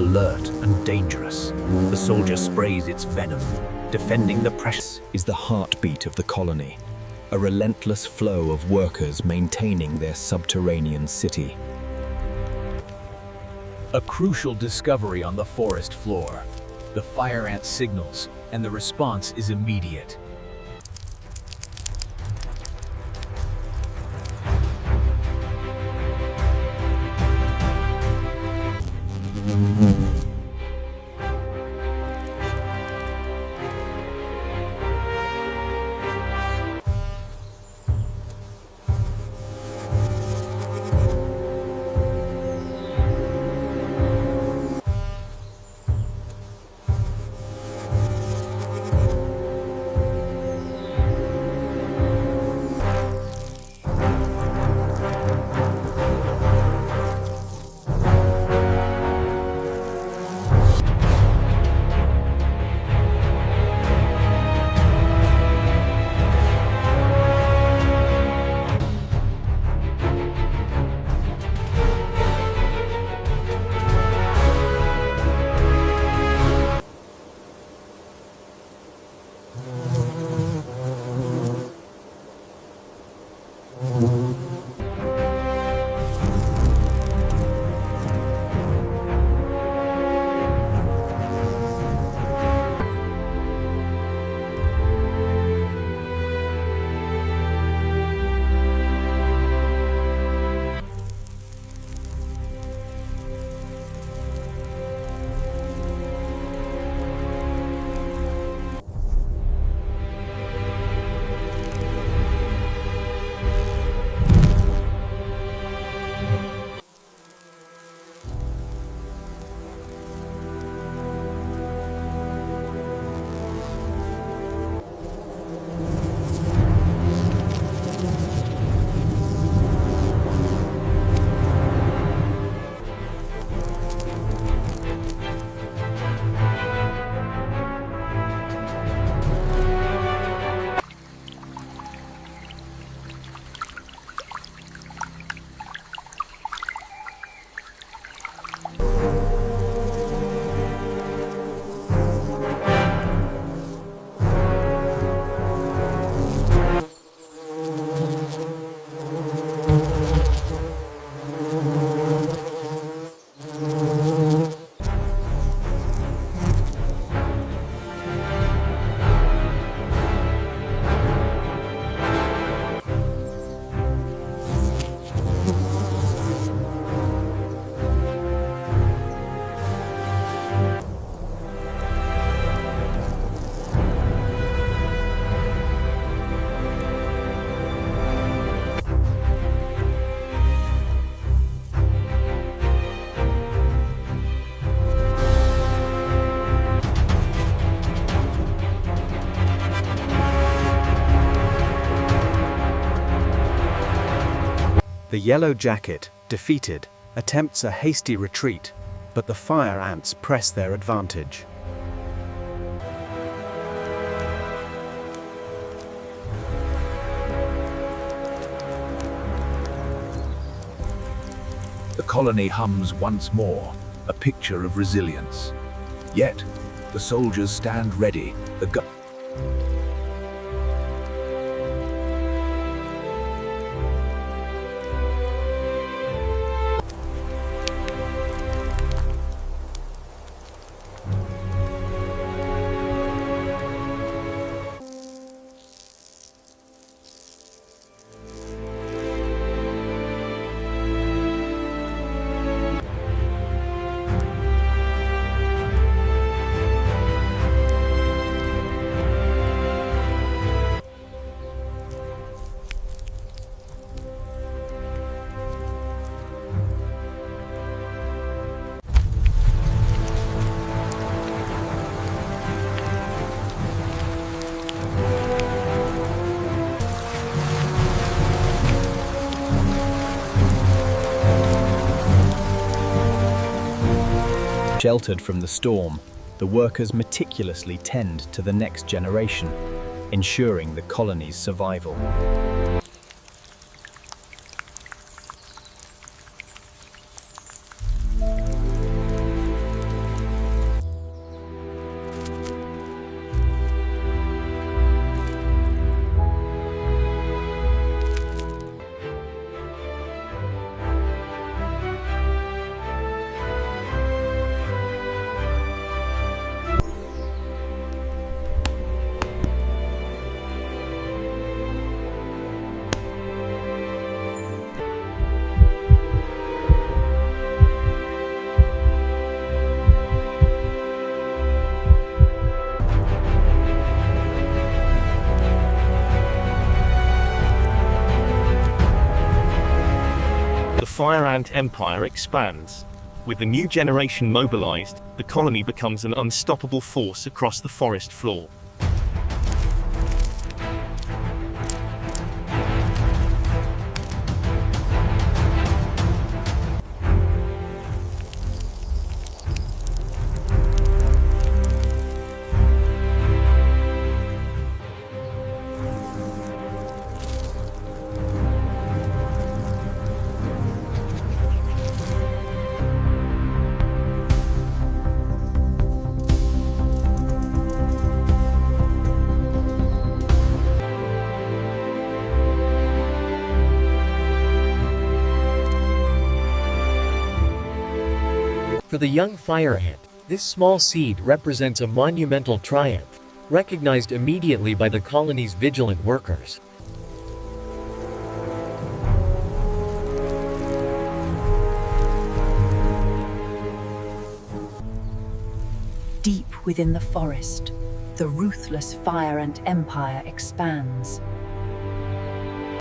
alert and dangerous. The soldier sprays its venom, defending the precious. Is the heartbeat of the colony, a relentless flow of workers maintaining their subterranean city. A crucial discovery on the forest floor. The fire ant signals, and the response is immediate. The yellow jacket, defeated, attempts a hasty retreat, but the fire ants press their advantage. The colony hums once more, a picture of resilience. Yet, the soldiers stand ready, Sheltered from the storm, the workers meticulously tend to the next generation, ensuring the colony's survival. fire ant empire expands. With the new generation mobilized, the colony becomes an unstoppable force across the forest floor. For the young fire ant, this small seed represents a monumental triumph, recognized immediately by the colony's vigilant workers. Deep within the forest, the ruthless fire ant empire expands.